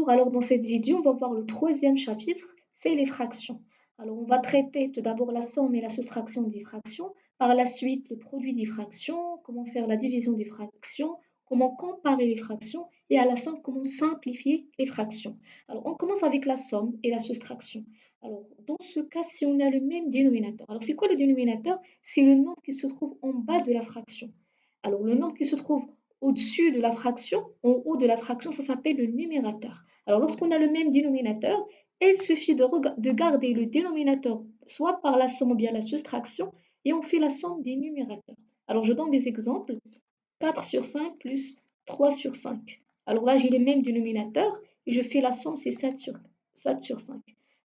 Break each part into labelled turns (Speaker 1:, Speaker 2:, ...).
Speaker 1: Bonjour, alors dans cette vidéo, on va voir le troisième chapitre, c'est les fractions. Alors on va traiter tout d'abord la somme et la soustraction des fractions, par la suite le produit des fractions, comment faire la division des fractions, comment comparer les fractions et à la fin comment simplifier les fractions. Alors on commence avec la somme et la soustraction. Alors dans ce cas, si on a le même dénominateur, alors c'est quoi le dénominateur? C'est le nombre qui se trouve en bas de la fraction. Alors le nombre qui se trouve au-dessus de la fraction, en haut de la fraction, ça s'appelle le numérateur. Alors, lorsqu'on a le même dénominateur, il suffit de garder le dénominateur soit par la somme ou bien la soustraction, et on fait la somme des numérateurs. Alors, je donne des exemples. 4 sur 5 plus 3 sur 5. Alors là, j'ai le même dénominateur, et je fais la somme, c'est 7 sur 5.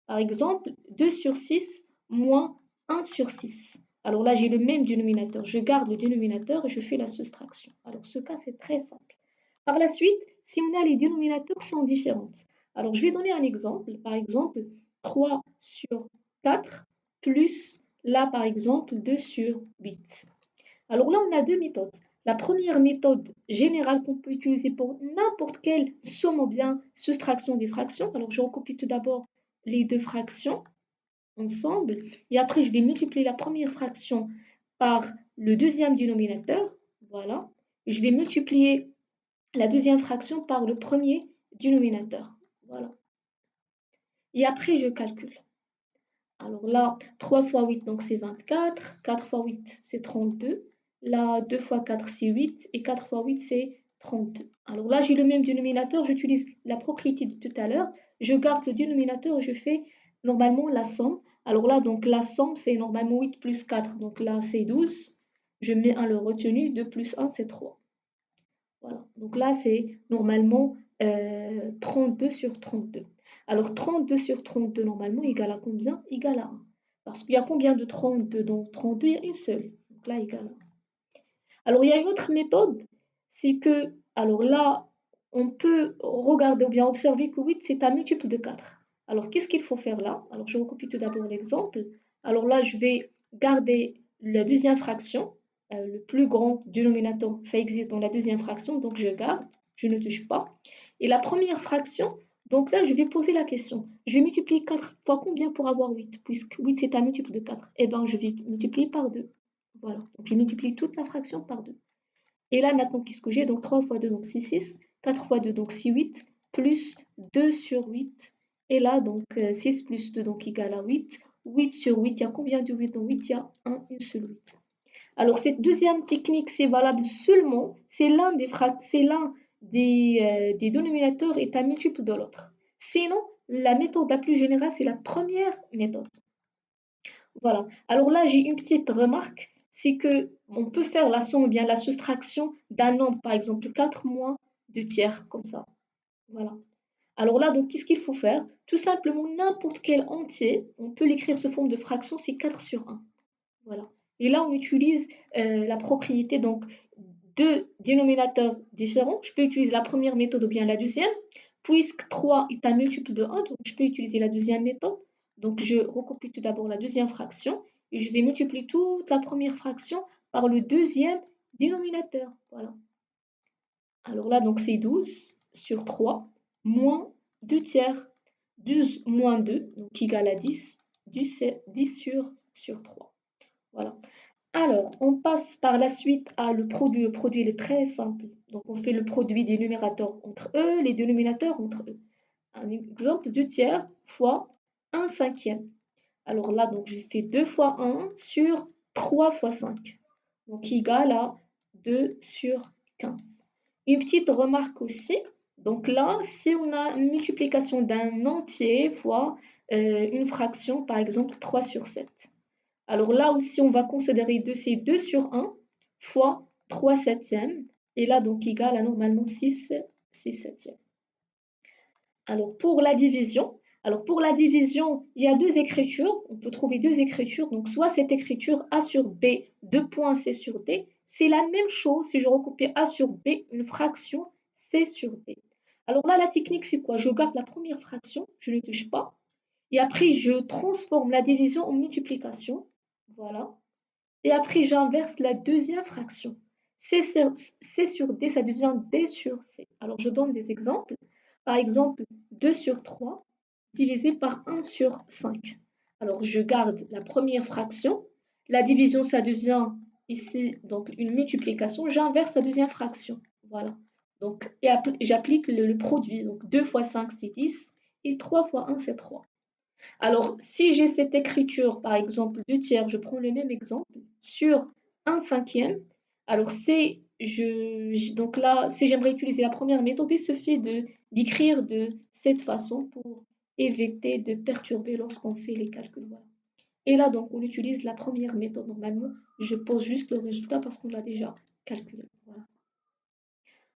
Speaker 1: Par exemple, 2 sur 6 moins 1 sur 6. Alors là, j'ai le même dénominateur. Je garde le dénominateur et je fais la soustraction. Alors ce cas, c'est très simple. Par la suite, si on a les dénominateurs sont différents. Alors je vais donner un exemple. Par exemple, 3 sur 4 plus là, par exemple, 2 sur 8. Alors là, on a deux méthodes. La première méthode générale qu'on peut utiliser pour n'importe quelle somme ou bien soustraction des fractions. Alors je recopie tout d'abord les deux fractions ensemble. Et après, je vais multiplier la première fraction par le deuxième dénominateur. Voilà. Et je vais multiplier la deuxième fraction par le premier dénominateur. Voilà. Et après, je calcule. Alors là, 3 fois 8, donc c'est 24. 4 fois 8, c'est 32. Là, 2 fois 4, c'est 8. Et 4 fois 8, c'est 32. Alors là, j'ai le même dénominateur. J'utilise la propriété de tout à l'heure. Je garde le dénominateur et je fais normalement la somme. Alors là, donc la somme, c'est normalement 8 plus 4. Donc là, c'est 12. Je mets un le retenu. 2 plus 1, c'est 3. Voilà. Donc là, c'est normalement 32 sur 32. Alors 32 sur 32, normalement, égale à combien? Égale à 1. Parce qu'il y a combien de 32? Dans 32, il y a une seule. Donc là, égale à 1. Alors, il y a une autre méthode, c'est que, alors là, on peut regarder ou bien observer que 8, c'est un multiple de 4. Alors, qu'est-ce qu'il faut faire là? Alors, je recopie tout d'abord l'exemple. Alors là, je vais garder la deuxième fraction, le plus grand dénominateur, ça existe dans la deuxième fraction, donc je garde, je ne touche pas. Et la première fraction, donc là, je vais poser la question. Je vais multiplier 4 fois combien pour avoir 8? Puisque 8, c'est un multiple de 4. Eh bien, je vais multiplier par 2. Voilà, donc je multiplie toute la fraction par 2. Et là, maintenant, qu'est-ce que j'ai? Donc 3 fois 2, donc c'est 6. 4 fois 2, donc c'est 8. Plus 2 sur 8. Et là, donc 6 plus 2, donc égale à 8. 8 sur 8, il y a combien de 8? Dans 8, il y a une seule 8. Alors, cette deuxième technique, c'est valable seulement, c'est l'un des dénominateurs est un multiple de l'autre. Sinon, la méthode la plus générale, c'est la première méthode. Voilà. Alors là, j'ai une petite remarque, c'est que on peut faire la somme ou bien la soustraction d'un nombre, par exemple 4 moins 2 tiers, comme ça. Voilà. Alors là, donc, qu'est-ce qu'il faut faire? Tout simplement, n'importe quel entier, on peut l'écrire sous forme de fraction, c'est 4 sur 1. Voilà. Et là, on utilise la propriété, donc, deux dénominateurs différents. Je peux utiliser la première méthode ou bien la deuxième. Puisque 3 est un multiple de 1, donc je peux utiliser la deuxième méthode. Donc, je recopie tout d'abord la deuxième fraction et je vais multiplier toute la première fraction par le deuxième dénominateur. Voilà. Alors là, donc c'est 12 sur 3 moins 2 tiers. 12 moins 2, donc égal à 10. 10 sur 3. Voilà. Alors, on passe par la suite à le produit. Le produit, il est très simple. Donc, on fait le produit des numérateurs entre eux, les dénominateurs entre eux. Un exemple, 2 tiers fois 1 cinquième. Alors là, donc, je fais 2 fois 1 sur 3 fois 5. Donc, égal à 2 sur 15. Une petite remarque aussi. Donc là, si on a une multiplication d'un entier fois une fraction, par exemple 3 sur 7. Alors là aussi, on va considérer c'est 2 sur 1 fois 3 septièmes. Et là, donc, égal à normalement 6 septièmes. Alors, pour la division, il y a deux écritures. On peut trouver deux écritures. Donc, soit cette écriture A sur B, 2 points C sur D. C'est la même chose si je recopie A sur B, une fraction C sur D. Alors là, la technique, c'est quoi? Je garde la première fraction, je ne touche pas. Et après, je transforme la division en multiplication. Voilà. Et après, j'inverse la deuxième fraction. C sur D, ça devient D sur C. Alors, je donne des exemples. Par exemple, 2 sur 3 divisé par 1 sur 5. Alors, je garde la première fraction. La division, ça devient ici donc une multiplication. J'inverse la deuxième fraction. Voilà. Donc, et j'applique le produit. Donc, 2 fois 5, c'est 10. Et 3 fois 1, c'est 3. Alors, si j'ai cette écriture, par exemple, 2 tiers, je prends le même exemple, sur un cinquième, alors donc là, si j'aimerais utiliser la première méthode, il suffit d'écrire de cette façon pour éviter de perturber lorsqu'on fait les calculs. Voilà. Et là, donc, on utilise la première méthode. Normalement, je pose juste le résultat parce qu'on l'a déjà calculé. Voilà.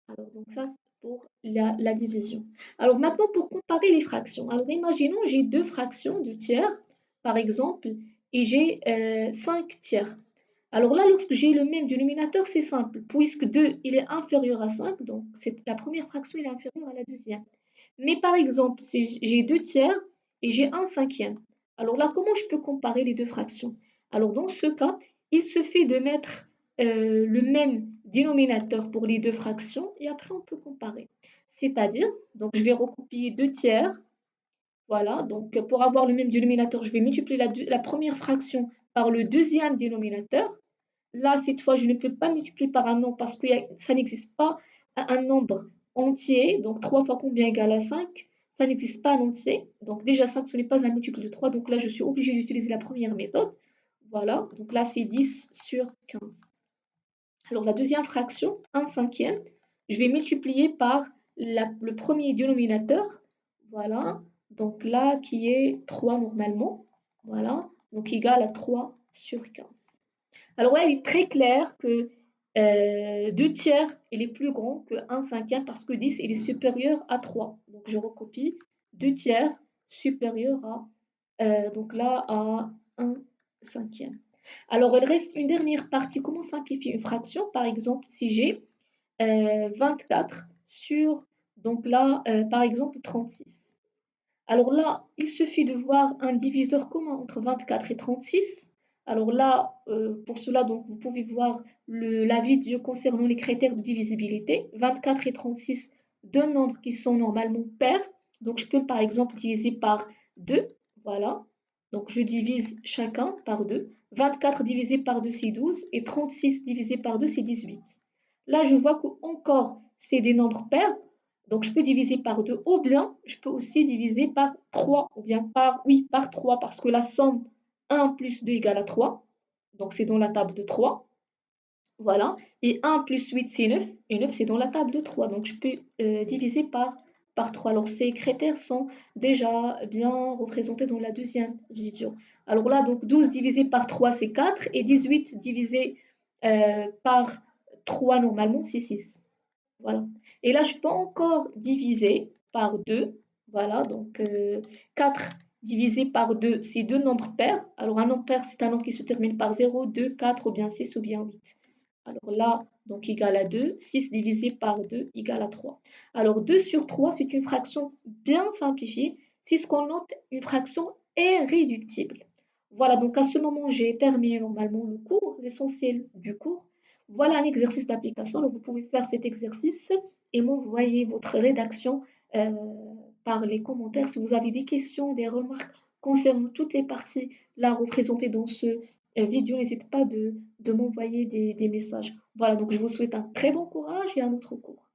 Speaker 1: Alors, donc ça, c'est pour la division. Alors, maintenant, pour comparer les fractions. Alors, imaginons, j'ai deux fractions de tiers, par exemple, et j'ai 5 tiers. Alors là, lorsque j'ai le même dénominateur, c'est simple. Puisque 2, il est inférieur à 5, donc la première fraction il est inférieure à la deuxième. Mais par exemple, si j'ai 2 tiers et j'ai un cinquième. Alors là, comment je peux comparer les deux fractions? Alors dans ce cas, il suffit de mettre le même dénominateur pour les deux fractions et après on peut comparer. C'est-à-dire, donc je vais recopier 2 tiers. Voilà, donc pour avoir le même dénominateur, je vais multiplier la première fraction par le deuxième dénominateur. Là, cette fois, je ne peux pas multiplier par un nombre parce que ça n'existe pas un nombre entier. Donc, 3 fois combien égale à 5? Ça n'existe pas un entier. Donc, déjà, 5, ce n'est pas un multiple de 3. Donc là, je suis obligée d'utiliser la première méthode. Voilà, donc là, c'est 10 sur 15. Alors, la deuxième fraction, un cinquième, je vais multiplier par le premier dénominateur. Voilà, donc là, qui est 3 normalement. Voilà, donc égal à 3 sur 15. Alors ouais, il est très clair que 2 tiers, il est plus grand que un cinquième parce que 10, il est supérieur à 3. Donc je recopie 2 tiers supérieur à, donc là, à un cinquième. Alors il reste une dernière partie. Comment simplifier une fraction? Par exemple, si j'ai 24 sur, donc là, par exemple, 36. Alors là, il suffit de voir un diviseur commun entre 24 et 36. Alors là, pour cela, donc, vous pouvez voir la vidéo concernant les critères de divisibilité. 24 et 36, deux nombres qui sont normalement pairs. Donc je peux par exemple diviser par 2. Voilà. Donc je divise chacun par 2. 24 divisé par 2, c'est 12. Et 36 divisé par 2, c'est 18. Là, je vois que encore c'est des nombres pairs. Donc, je peux diviser par 2 ou bien je peux aussi diviser par 3 ou bien par 3 parce que la somme 1 plus 2 égale à 3. Donc, c'est dans la table de 3. Voilà. Et 1 plus 8, c'est 9. Et 9, c'est dans la table de 3. Donc, je peux diviser par 3. Alors, ces critères sont déjà bien représentés dans la deuxième vidéo. Alors là, donc 12 divisé par 3, c'est 4. Et 18 divisé par 3, normalement, c'est 6. Voilà. Et là, je peux encore diviser par 2. Voilà, donc 4 divisé par 2, c'est deux nombres pairs. Alors, un nombre pair, c'est un nombre qui se termine par 0, 2, 4 ou bien 6 ou bien 8. Alors là, donc égal à 2. 6 divisé par 2 égale à 3. Alors, 2 sur 3, c'est une fraction bien simplifiée. C'est ce qu'on note une fraction irréductible. Voilà, donc à ce moment, j'ai terminé normalement le cours, l'essentiel du cours. Voilà un exercice d'application. Alors, vous pouvez faire cet exercice et m'envoyer votre rédaction euh, par les commentaires. Si vous avez des questions, des remarques concernant toutes les parties là représentées dans ce vidéo, n'hésitez pas de m'envoyer des messages. Voilà, donc je vous souhaite un très bon courage et un autre cours.